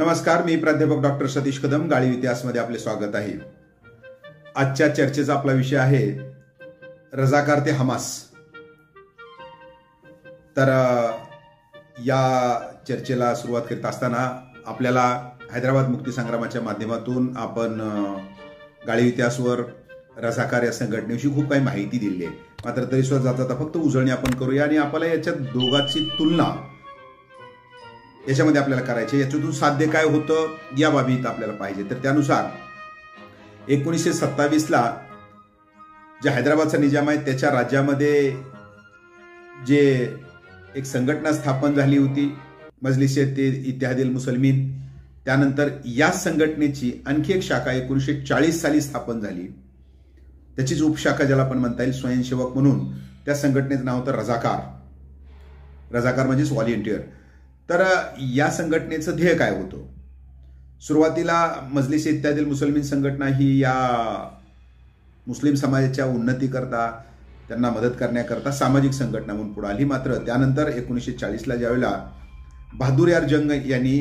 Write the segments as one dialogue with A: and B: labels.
A: नमस्कार, मी प्राध्यापक डॉक्टर सतीश कदम. गाळीव इतिहासमध्ये आपले स्वागत आहे. आजच्या चर्चेचा आपला विषय आहे रजाकार ते हमास. तर या चर्चेला सुरुवात करीत असताना आपल्याला हैदराबाद मुक्ती संग्रामाच्या माध्यमातून आपण गाळीव इतिहासवर रजाकार या संघटनेविषयी खूप काही माहिती दिली आहे. मात्र तरी सुद्धा जाता फक्त उजळणी आपण करूया आणि आपल्याला याच्या दोघांची तुलना याच्यामध्ये आपल्याला करायची, याच्यातून साध्य काय होतं या बाबीत आपल्याला पाहिजे. तर त्यानुसार 1927ला जे हैदराबादचा निजाम आहे त्याच्या राज्यामध्ये जे एक संघटना स्थापन झाली होती, मजलिस-ए-इत्तेहादुल मुसलमीन. त्यानंतर या संघटनेची आणखी एक शाखा 1940 साली स्थापन झाली. त्याचीच उपशाखा ज्याला आपण म्हणता येईल स्वयंसेवक म्हणून. त्या संघटनेचं नाव होतं रजाकार. रजाकार म्हणजेच व्हॉलेंटियर. तर या संघटनेचं ध्येय काय होतं? सुरुवातीला मजलिस-ए-इत्तेहादुल मुसलमीन संघटना ही या मुस्लिम समाजाच्या उन्नतीकरता, त्यांना मदत करण्याकरता सामाजिक संघटना म्हणून पुढे आली. मात्र त्यानंतर 1940ला ज्यावेळेला बहादूर यार जंग यांनी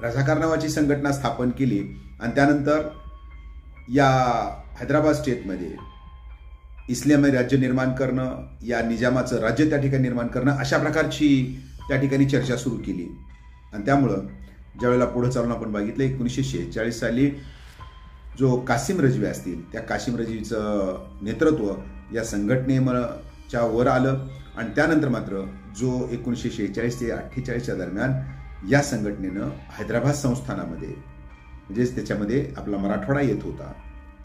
A: रजाकार नावाची संघटना स्थापन केली आणि त्यानंतर या हैदराबाद स्टेटमध्ये इस्लामी राज्य निर्माण करणं, या निजामाचं राज्य त्या ठिकाणी निर्माण करणं, अशा प्रकारची त्या ठिकाणी चर्चा सुरू केली. आणि त्यामुळं ज्यावेळेला पुढे चालून आपण बघितलं 1946 साली जो कासिम रजवी असतील, त्या कासिम रजवीचं नेतृत्व या संघटनेच्या वर आलं. आणि त्यानंतर मात्र जो 1946 ते 48च्या दरम्यान या संघटनेनं हैदराबाद संस्थानामध्ये, म्हणजेच त्याच्यामध्ये आपला मराठवाडा येत होता,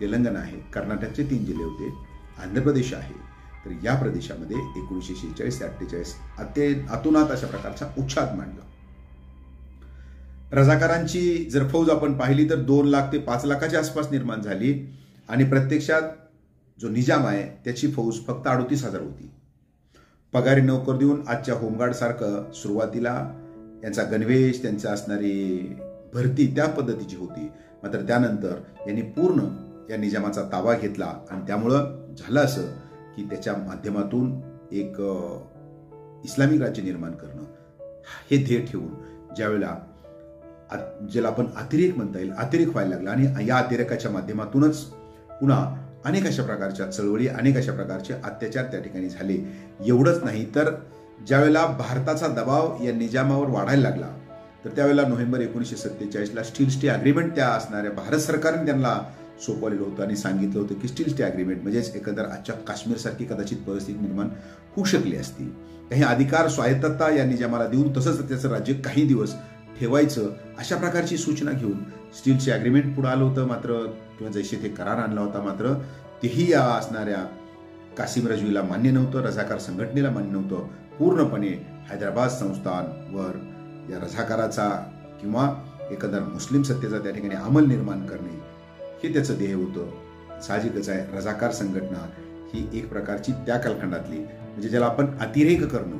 A: तेलंगणा आहे, कर्नाटकचे 3 जिल्हे होते, आंध्र प्रदेश आहे. तर या प्रदेशामध्ये 1946 ते 48 अतोनात अशा प्रकारचा उच्छाद मांडला. रजाकारांची जर फौज आपण पाहिली तर 2 लाख ते 5 लाखाच्या आसपास निर्माण झाली आणि प्रत्यक्षात जो निजाम आहे त्याची फौज फक्त 38,000 होती. पगारी नोकर देऊन आजच्या होमगार्ड सारखं सुरुवातीला यांचा गणवेश, त्यांचा असणारी भरती त्या पद्धतीची होती. मात्र त्यानंतर यांनी पूर्ण या निजामाचा ताबा घेतला आणि त्यामुळं झालं असं की त्याच्या माध्यमातून एक इस्लामिक राज्य निर्माण करणं हे ध्येय ठेवून ज्यावेळेला ज्याला आपण अतिरेक म्हणता येईल, अतिरेक व्हायला लागला. आणि या अतिरेकाच्या माध्यमातूनच पुन्हा अनेक अशा प्रकारच्या चळवळी, अनेक अशा प्रकारचे अत्याचार त्या ठिकाणी झाले. एवढंच नाही तर ज्यावेळेला भारताचा दबाव या निजामावर वाढायला लागला तर त्यावेळेला नोव्हेंबर 1947ला स्टील स्टे अग्रीमेंट त्या असणाऱ्या भारत सरकारने त्यांना सोपवलेलं होतं आणि सांगितलं होतं की स्टील स्टे अग्रीमेंट म्हणजेच एकंदर आजच्या काश्मीरसारखी कदाचित परिस्थिती निर्माण होऊ शकली असती. काही अधिकार, स्वायत्तता या निजामाला देऊन तसंच त्याचं राज्य काही दिवस ठेवायचं, अशा प्रकारची सूचना घेऊन स्टीलचे अग्रीमेंट पुढे आलं होतं. मात्र किंवा जैसे ते करार आणला होता, मात्र तेही या असणाऱ्या कासिम रजवीला मान्य नव्हतं, रजाकार संघटनेला मान्य नव्हतं. पूर्णपणे हैदराबाद संस्थानवर या रजाकाराचा किंवा एकंदर मुस्लिम सत्तेचा त्या ठिकाणी अंमल निर्माण करणे हे त्याचं ध्येय होतं. साहजिकच आहे, रजाकार संघटना ही एक प्रकारची त्या कालखंडातली, म्हणजे ज्याला आपण अतिरेक करणं,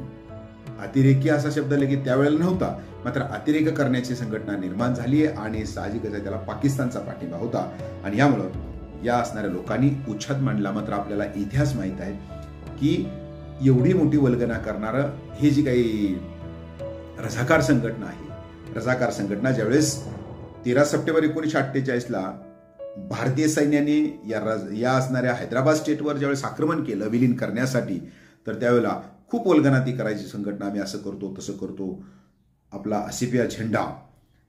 A: अतिरेकी असा शब्द लगेच त्यावेळेला नव्हता, मात्र अतिरेक करण्याची संघटना निर्माण झाली आहे. आणि साहजिकच आहे, त्याला पाकिस्तानचा पाठिंबा होता आणि यामुळं या असणाऱ्या लोकांनी उच्छाद मांडला. मात्र आपल्याला इतिहास माहीत आहे की एवढी मोठी वल्गना करणारं हे जी काही रजाकार संघटना आहे, रजाकार संघटना ज्यावेळेस 13 सप्टेंबर 1948ला भारतीय सैन्याने या असणाऱ्या हैदराबाद स्टेटवर ज्यावेळेस आक्रमण केलं विलीन करण्यासाठी, तर त्यावेळेला खूप वल्गनाती करायची संघटना, आम्ही असं करतो तसं करतो, आपला असिफिया झेंडा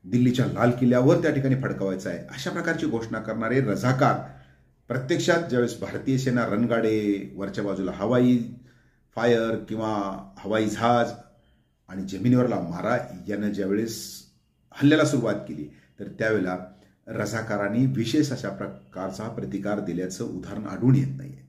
A: दिल्लीच्या लाल किल्ल्यावर त्या ठिकाणी फडकवायचा आहे, अशा प्रकारची घोषणा करणारे रजाकार प्रत्यक्षात ज्यावेळेस भारतीय सेना रणगाडे, वरच्या बाजूला हवाई फायर किंवा हवाई जहाज आणि जमिनीवरला मारा यानं ज्यावेळेस हल्ल्याला सुरुवात केली, तर त्यावेळेला रजाकारांनी विशेष अशा प्रकारचा प्रतिकार दिल्याचं उदाहरण आढळून येत नाहीये.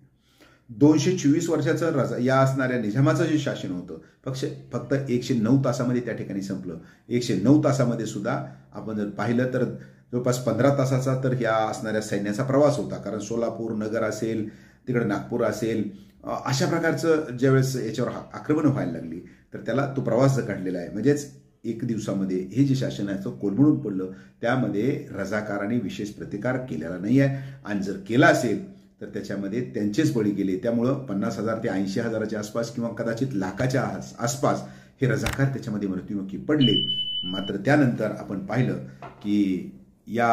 A: 224 वर्षाचं या असणाऱ्या निजामाचं जे शासन होतं फक्त 109 तासामध्ये त्या ठिकाणी संपलं. 109 तासामध्ये सुद्धा आपण जर पाहिलं तर जवळपास 15 तासाचा तर या असणाऱ्या सैन्याचा प्रवास होता. कारण सोलापूर नगर असेल, तिकडे नागपूर असेल, अशा प्रकारचं ज्यावेळेस याच्यावर आक्रमण व्हायला लागली तर त्याला तो प्रवास काढलेला आहे. म्हणजेच 1 दिवसामध्ये हे जे शासन आहे तो कोलमडून पडलं. त्यामध्ये रजाकारांनी विशेष प्रतिकार केलेला नाही आहे आणि जर केला असेल तर त्याच्यामध्ये त्यांचेच बळी गेले. त्यामुळं 50,000 ते 80,000च्या आसपास किंवा कदाचित लाखाच्या आसपास हे रजाकार त्याच्यामध्ये मृत्युमुखी पडले. मात्र त्यानंतर आपण पाहिलं की या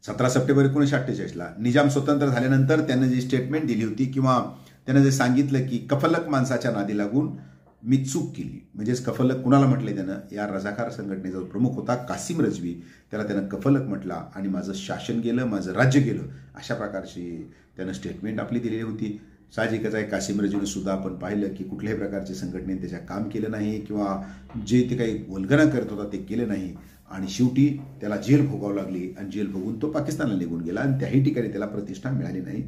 A: 17 सप्टेंबर 1948ला निजाम स्वतंत्र झाल्यानंतर त्यानं जी स्टेटमेंट दिली होती किंवा त्यानं जे सांगितलं की कफलक माणसाच्या नादी लागून मी चूक केली, म्हणजेच कफलक कुणाला म्हटलंय त्यानं, या रजाकार संघटनेचा प्रमुख होता कासिम रजवी, त्याला त्यानं कफलक म्हटला आणि माझं शासन गेलं, माझं राज्य गेलं, अशा प्रकारची त्यानं स्टेटमेंट आपली दिलेली होती. साहजिकच आहे, कासिम रजवीने सुद्धा आपण पाहिलं की कुठल्याही प्रकारचे संघटनेने त्याच्या काम केलं नाही किंवा जे ते काही वल्गना करत होता ते केलं नाही आणि शेवटी त्याला जेल भोगावं लागली आणि जेल भोगून तो पाकिस्तानला निघून गेला आणि त्याही ठिकाणी त्याला प्रतिष्ठा मिळाली नाही.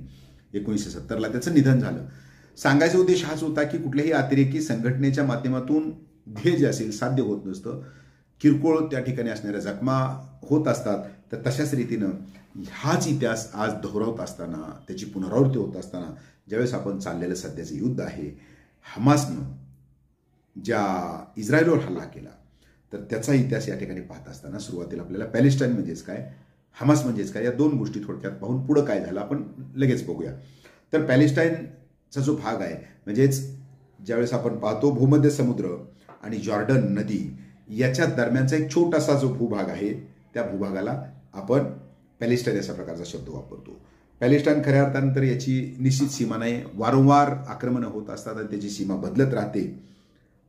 A: 1970ला त्याचं निधन झालं. सांगायचा उद्देश हाच होता की कुठल्याही अतिरेकी संघटनेच्या माध्यमातून ध्येय जे असेल साध्य होत नसतं. किरकोळ त्या ठिकाणी असणाऱ्या जखमा होत असतात. तर तशाच रीतीनं हाच इतिहास आज दोहरावत असताना, त्याची पुनरावृत्ती होत असताना, ज्यावेळेस आपण चाललेलं सध्याचं युद्ध आहे, हमासनं ज्या इस्रायलवर हल्ला केला, तर त्याचा इतिहास या ठिकाणी पाहत असताना सुरुवातीला आपल्याला पॅलेस्टाईन म्हणजेच काय, हमास म्हणजेच काय, या दोन गोष्टी थोडक्यात पाहून पुढं काय झालं आपण लगेच बघूया. तर पॅलेस्टाईनचा जो भाग आहे, म्हणजेच ज्यावेळेस आपण पाहतो भूमध्य समुद्र आणि जॉर्डन नदी याच्या दरम्यानचा एक छोटासा जो भूभाग आहे, त्या भूभागाला आपण पॅलेस्टाईन अशा प्रकारचा शब्द वापरतो. पॅलेस्टाईन खऱ्या अर्थानं तर याची निश्चित सीमा नाही, वारंवार आक्रमणं होत असतात आणि त्याची सीमा बदलत राहते.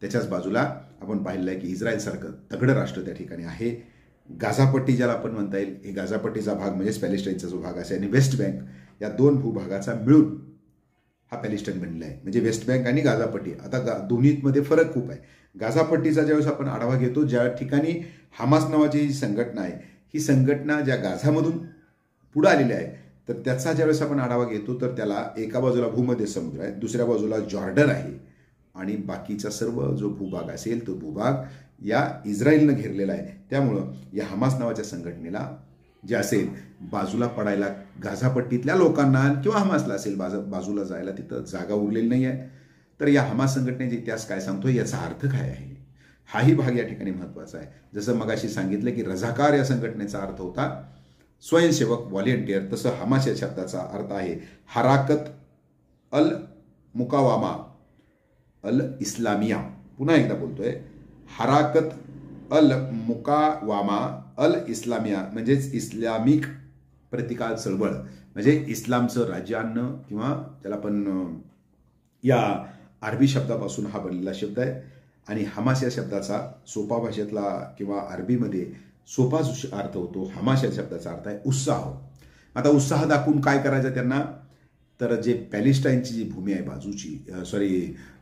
A: त्याच्याच बाजूला आपण पाहिलं आहे की इस्रायलसारखं तगडं राष्ट्र त्या ठिकाणी आहे. गाझापट्टी ज्याला आपण म्हणता येईल, हे गाझापट्टीचा भाग म्हणजेच पॅलेस्टाईनचा जो भाग असेल आणि वेस्ट बँक या दोन भूभागाचा मिळून हा पॅलेस्टाईन बनलेला आहे. म्हणजे वेस्ट बँक आणि गाझापट्टी. आता दोन्हीमध्ये फरक खूप आहे. गाझापट्टीचा ज्यावेळेस आपण आढावा घेतो, ज्या ठिकाणी हमास नावाची जी संघटना आहे, ही संघटना ज्या गाझामधून पुढे आलेली आहे, तर त्याचा ज्यावेळेस आपण आढावा घेतो तर त्याला एका बाजूला भूमध्य समुद्र आहे, दुसऱ्या बाजूला जॉर्डन आहे आणि बाकीचा सर्व जो भूभाग असेल तो भूभाग या इस्रायलनं घेरलेला आहे. त्यामुळं या हमास नावाच्या संघटनेला जे असेल बाजूला पडायला गाझापट्टीतल्या लोकांना किंवा हमासला असेल बाजूला जायला तिथं जागा उरलेली नाही आहे. तर या हमास संघटनेचा इतिहास काय सांगतोय, याचा अर्थ काय आहे, हाही भाग या ठिकाणी महत्त्वाचा आहे. जसं मगाशी सांगितलं की रझाकार या संघटनेचा अर्थ होता स्वयंसेवक, व्हॉलेंटियर, तसं हमास या शब्दाचा अर्थ आहे हराकत अल मुकावामा अल इस्लामिया. पुन्हा एकदा बोलतोय, हराकत अल मुकावामा अल इस्लामिया म्हणजेच इस्लामिक प्रतिकार चळवळ, म्हणजे इस्लामचं राज्य आणणं किंवा त्याला पण या अरबी शब्दापासून हा बनलेला शब्द आहे. आणि हमास या शब्दाचा सोपा भाषेतला किंवा अरबीमध्ये सोपा अर्थ होतो. हमास या शब्दाचा अर्थ आहे उत्साह. आता उत्साह दाखवून काय करायचं त्यांना, तर जे पॅलेस्टाईनची जी भूमी आहे बाजूची,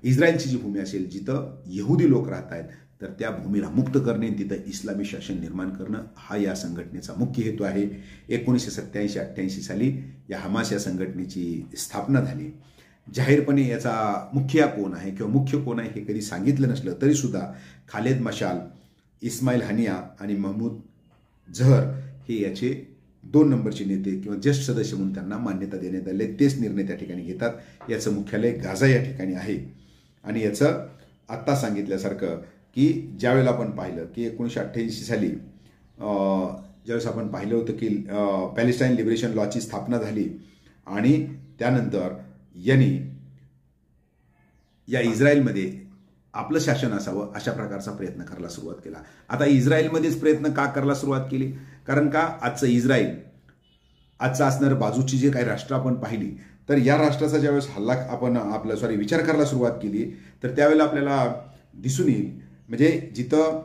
A: इस्रायलची जी भूमी असेल जिथं यहुदी लोक राहत आहेत, तर त्या भूमीला मुक्त करणे, तिथं इस्लामी शासन निर्माण करणं, हा या संघटनेचा मुख्य हेतू आहे. 1987-88 साली या हमास या संघटनेची स्थापना झाली. जाहीरपणे याचा मुखिया कोण आहे किंवा मुख्य कोण आहे हे कधी सांगितलं नसलं तरी सुद्धा खालेद मशाल, इस्माईल हनिया आणि महमूद झहर हे याचे 2 नंबरचे नेते किंवा ज्येष्ठ सदस्य म्हणून त्यांना मान्यता देण्यात आले. तेच निर्णय त्या ठिकाणी घेतात. याचं मुख्यालय गाझा या ठिकाणी आहे. आणि याचं आत्ता सांगितल्यासारखं की ज्यावेळेला आपण पाहिलं की 1988 साली ज्यावेळेस आपण पाहिलं होतं की पॅलेस्टाईन लिबरेशन लॉची स्थापना झाली आणि त्यानंतर यांनी या इस्रायलमध्ये आपलं शासन असावं अशा प्रकारचा प्रयत्न करायला सुरुवात केला. आता इस्रायलमध्येच प्रयत्न का करायला सुरुवात केली, कारण का आजचं इस्रायल, आजचं असणारं बाजूची जे काही राष्ट्र आपण पाहिली, तर या राष्ट्राचा ज्यावेळेस हल्ला आपण विचार करायला सुरुवात केली, तर त्यावेळेला आपल्याला दिसून येईल, म्हणजे जिथं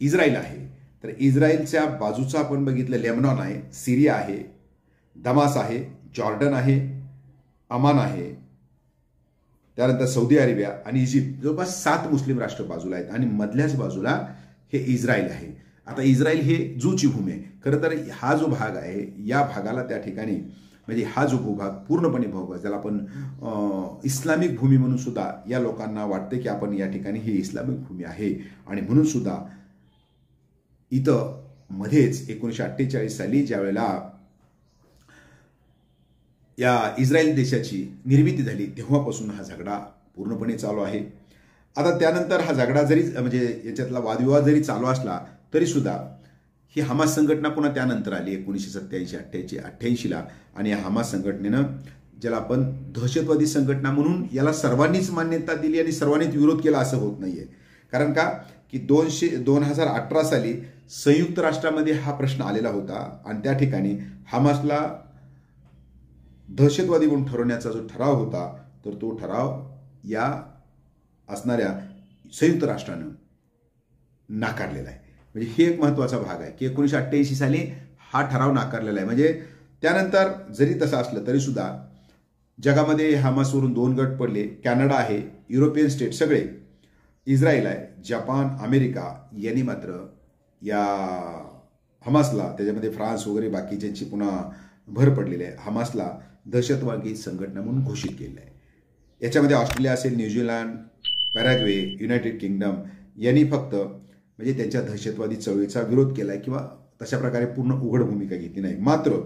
A: इस्रायल आहे तर इस्रायलच्या बाजूचं आपण बघितलं लेबनॉन आहे, सिरिया आहे, दमास आहे, जॉर्डन आहे, अमान आहे, त्यानंतर सौदी अरेबिया आणि इजिप्त, जवळपास 7 मुस्लिम राष्ट्र बाजूला आहेत आणि मधल्याच बाजूला हे इस्रायल आहे. आता इस्रायल हे जूची भूमी आहे. खरं तर हा जो भाग आहे या भागाला त्या ठिकाणी म्हणजे हा जो भूभाग पूर्णपणे भाग ज्याला आपण इस्लामिक भूमी म्हणून सुद्धा या लोकांना वाटते की आपण या ठिकाणी ही इस्लामिक भूमी आहे. आणि म्हणून सुद्धा इथं मध्येच 1948 साली ज्यावेळेला या इस्रायल देशाची निर्मिती झाली तेव्हापासून हा झगडा पूर्णपणे चालू आहे. आता त्यानंतर हा झगडा जरी म्हणजे याच्यातला वादविवाद जरी चालू असला तरी सुद्धा ही हमास संघटना पुन्हा त्यानंतर आली 1987-88ला. आणि या हमास संघटनेनं ज्याला आपण दहशतवादी संघटना म्हणून याला सर्वांनीच मान्यता दिली आणि सर्वांनीच विरोध केला असं होत नाहीये. कारण का की 2018 साली संयुक्त राष्ट्रामध्ये हा प्रश्न आलेला होता आणि त्या ठिकाणी हमासला दहशतवादी म्हणून ठरवण्याचा जो ठराव होता तर तो ठराव या असणाऱ्या संयुक्त राष्ट्रानं नाकारलेला आहे. म्हणजे हे एक महत्त्वाचा भाग आहे की 1988 साली हा ठराव नाकारलेला आहे. म्हणजे त्यानंतर जरी तसं असलं तरी सुद्धा जगामध्ये हमासवरून 2 गट पडले. कॅनडा आहे, युरोपियन स्टेट सगळे, इस्रायल आहे, जपान, अमेरिका यांनी मात्र या हमासला, त्याच्यामध्ये फ्रान्स वगैरे बाकीच्यांची पुन्हा भर पडलेली आहे, हमासला दहशतवादी संघटना म्हणून घोषित केलेलं आहे. याच्यामध्ये ऑस्ट्रेलिया असेल, न्यूझीलंड, पॅराग्वे, युनायटेड किंगडम यांनी फक्त म्हणजे त्यांच्या दहशतवादी चळवळीचा विरोध केला आहे किंवा तशा प्रकारे पूर्ण उघड भूमिका घेतली नाही. मात्र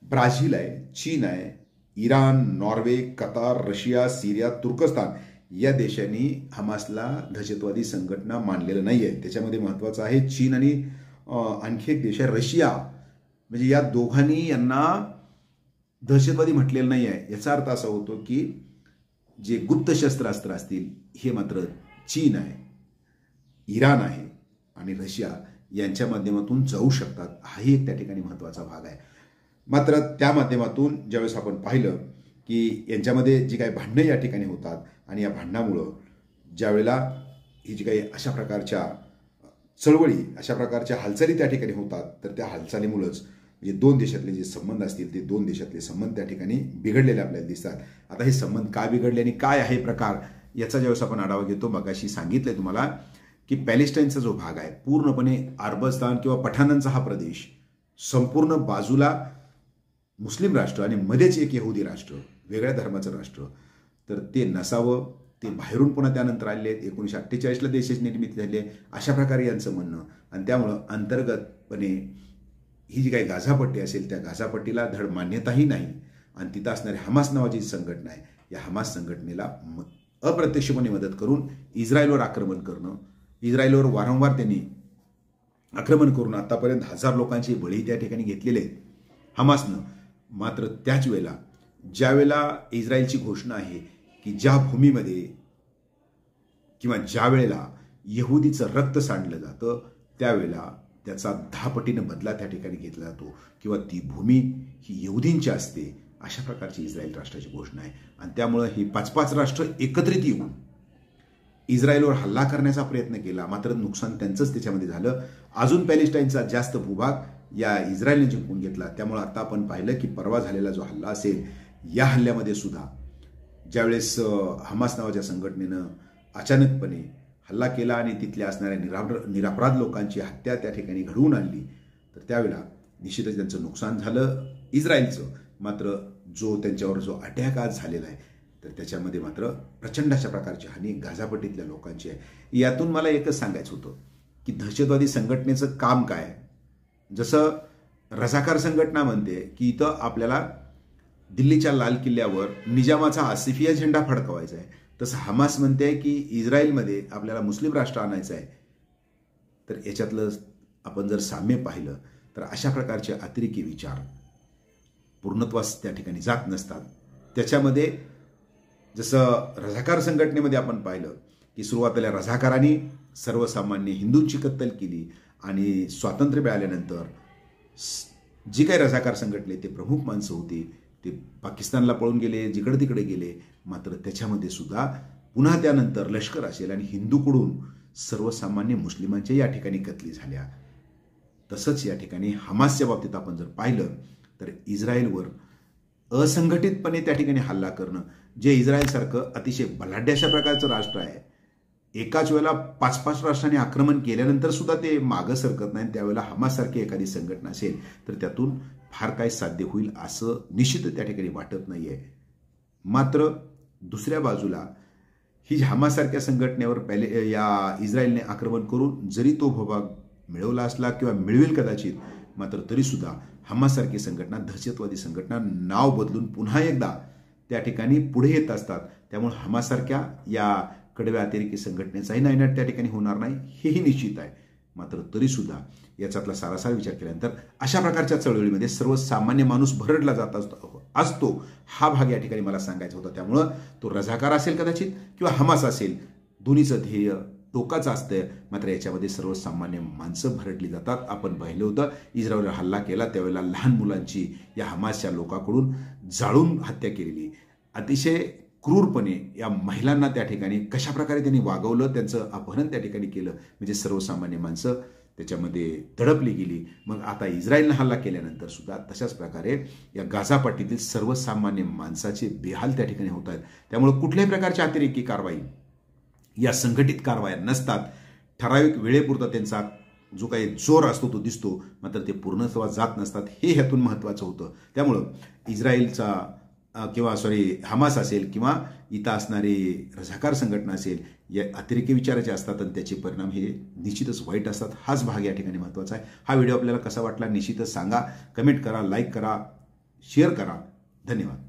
A: ब्राझील आहे, चीन आहे, इराण, नॉर्वे, कतार, रशिया, सिरिया, तुर्कस्तान या देशांनी हमासला दहशतवादी संघटना मानलेलं नाही आहे. त्याच्यामध्ये महत्त्वाचं आहे चीन आणि आणखी एक देश आहे रशिया. म्हणजे या दोघांनी यांना दहशतवादी म्हटलेलं नाही आहे. याचा अर्थ असा होतो की जे गुप्त शस्त्रास्त्र असतील हे मात्र चीन आहे, इराण आहे आणि रशिया यांच्या माध्यमातून जाऊ शकतात. हाही एक त्या ठिकाणी महत्त्वाचा भाग आहे. मात्र त्या माध्यमातून ज्यावेळेस आपण पाहिलं की यांच्यामध्ये जी काही भांडणं या ठिकाणी होतात आणि या भांडणामुळं ज्यावेळेला ही जी काही अशा प्रकारच्या चळवळी, अशा प्रकारच्या हालचाली त्या ठिकाणी होतात तर त्या हालचालीमुळंच म्हणजे 2 देशातले जे संबंध असतील ते 2 देशातले संबंध त्या ठिकाणी बिघडलेले आपल्याला दिसतात. आता हे संबंध का बिघडले आणि काय आहे प्रकार याचा ज्यावेळेस आपण आढावा घेतो, मगाशी सांगितलंय तुम्हाला की पॅलेस्टाईनचा जो भाग आहे पूर्णपणे अरबस्तान किंवा पठाणांचा हा प्रदेश संपूर्ण बाजूला मुस्लिम राष्ट्र आणि मध्येच एक यहुदी राष्ट्र, वेगळ्या धर्माचं राष्ट्र, तर ते नसावं, ते बाहेरून पुन्हा त्यानंतर आलेले आहेत. 1948ला देशाची निर्मिती झाली आहे अशा प्रकारे यांचं म्हणणं. आणि त्यामुळं अंतर्गतपणे ही जी काही गाझापट्टी असेल त्या गाझापट्टीला धड मान्यताही नाही आणि तिथं असणारी हमास नावाची संघटना आहे, या हमास संघटनेला अप्रत्यक्षपणे मदत करून इस्रायलवर आक्रमण करणं, इस्रायलवर वारंवार त्यांनी आक्रमण करून आतापर्यंत 1000 लोकांचे बळी त्या ठिकाणी घेतलेले आहेत हमासनं. मात्र त्याच वेळेला ज्यावेळेला इस्रायलची घोषणा आहे की ज्या भूमीमध्ये किंवा ज्या वेळेला यहुदीचं रक्त सांडलं जातं त्यावेळेला त्याचा 10 पटीनं बदला त्या ठिकाणी घेतला जातो किंवा ती भूमी ही यहुदींची असते, अशा प्रकारची इस्रायल राष्ट्राची घोषणा आहे. आणि त्यामुळं ही 5-5 राष्ट्र एकत्रित येऊन इस्रायलवर हल्ला करण्याचा प्रयत्न केला. मात्र नुकसान त्यांचंच त्याच्यामध्ये झालं. अजून पॅलेस्टाईनचा जास्त भूभाग या इस्रायलने जिंकून घेतला. त्यामुळे आता आपण पाहिलं की परवा झालेला जो हल्ला असेल या हल्ल्यामध्ये सुद्धा ज्यावेळेस हमास नावाच्या संघटनेनं अचानकपणे हल्ला केला आणि तिथल्या असणाऱ्या निरपराध लोकांची हत्या त्या ठिकाणी घडवून आणली तर त्यावेळेला निश्चितच त्यांचं नुकसान झालं इस्रायलचं. मात्र जो त्यांच्यावर जो अटॅक आज झालेला आहे तर त्याच्यामध्ये मात्र प्रचंड अशा प्रकारची हानी गाझापट्टीतल्या लोकांची आहे. यातून मला एकच सांगायचं होतं की दहशतवादी संघटनेचं काम काय. जसं रझाकार संघटना म्हणते की इथं आपल्याला दिल्लीच्या लाल किल्ल्यावर निजामाचा आसिफिया झेंडा फडकवायचा आहे, तसं हमास म्हणते की इस्रायलमध्ये आपल्याला मुस्लिम राष्ट्र आणायचं आहे. तर याच्यातलं आपण जर साम्य पाहिलं तर अशा प्रकारचे अतिरेकी विचार पूर्णत्वास त्या ठिकाणी जात नसतात. त्याच्यामध्ये जसं रझाकार संघटनेमध्ये आपण पाहिलं की सुरुवातीला रझाकारांनी सर्वसामान्य हिंदूंची कत्तल केली आणि स्वातंत्र्य मिळाल्यानंतर जी काही रझाकार संघटने ते प्रमुख माणसं होती ते पाकिस्तानला पळून गेले, जिकडे तिकडे गेले. मात्र त्याच्यामध्ये सुद्धा पुन्हा त्यानंतर लष्कर असेल आणि हिंदूकडून सर्वसामान्य मुस्लिमांच्या या ठिकाणी कत्तली झाल्या. तसंच या ठिकाणी हमासच्या बाबतीत आपण जर पाहिलं तर इस्रायलवर असंघटितपणे त्या ठिकाणी हल्ला करणं, जे इस्रायलसारखं अतिशय बलाढ्य अशा प्रकारचं राष्ट्र आहे, एकाच वेळेला 5-5 राष्ट्रांनी आक्रमण केल्यानंतर सुद्धा ते मागं सरकत नाही. त्यावेळेला हमाससारखी एखादी संघटना असेल तर त्यातून फार काय साध्य होईल असं निश्चित त्या ठिकाणी वाटत नाही आहे. मात्र दुसऱ्या बाजूला ही हमाससारख्या संघटनेवर या इस्रायलने आक्रमण करून जरी तो भूभाग मिळवला असला किंवा मिळवेल कदाचित, मात्र तरीसुद्धा हमाससारखी संघटना, दहशतवादी संघटना नाव बदलून पुन्हा एकदा त्या ठिकाणी पुढे येत असतात. त्यामुळे हमाससारख्या या कडव्या अतिरेकी संघटनेचाही नायनाट त्या ठिकाणी होणार नाही हेही निश्चित आहे. मात्र तरीसुद्धा याच्यातला सारासार विचार केल्यानंतर अशा प्रकारच्या चळवळीमध्ये सर्वसामान्य माणूस भरडला जात असतो हा भाग या ठिकाणी मला सांगायचा होता. त्यामुळं तो रझाकार असेल कदाचित किंवा हमास असेल, दोन्हीचं ध्येय टोकाचं असतं, मात्र याच्यामध्ये सर्वसामान्य माणसं भरडली जातात. आपण पाहिलं होतं इस्रायलवर हल्ला केला त्यावेळेला लहान मुलांची या हमासच्या लोकांकडून जाळून हत्या केलेली. अतिशय क्रूरपणे या महिलांना त्या ठिकाणी कशाप्रकारे त्यांनी वागवलं, त्यांचं अपहरण त्या ठिकाणी केलं, म्हणजे सर्वसामान्य माणसं त्याच्यामध्ये तडपली गेली. मग आता इस्रायलनं हल्ला केल्यानंतर सुद्धा तशाच प्रकारे या गाझा पट्टीतील सर्वसामान्य माणसाचे बेहाल त्या ठिकाणी होत आहेत. त्यामुळे कुठल्याही प्रकारची अतिरेकी कारवाई या संघटित कारवाया नसतात. ठराविक वेळेपुरता त्यांचा जो काही जोर असतो तो दिसतो, मात्र ते पूर्णत्वात जात नसतात. हे ह्यातून महत्त्वाचं होतं. त्यामुळं इस्रायलचा किंवा हमास असेल किंवा इथं असणारी रझाकार संघटना असेल, या अतिरेकी विचाराचे असतात आणि त्याचे परिणाम हे निश्चितच वाईट असतात. हाच भाग या ठिकाणी महत्त्वाचा आहे. हा व्हिडिओ आपल्याला कसा वाटला निश्चितच सांगा, कमेंट करा, लाईक करा, शेअर करा. धन्यवाद.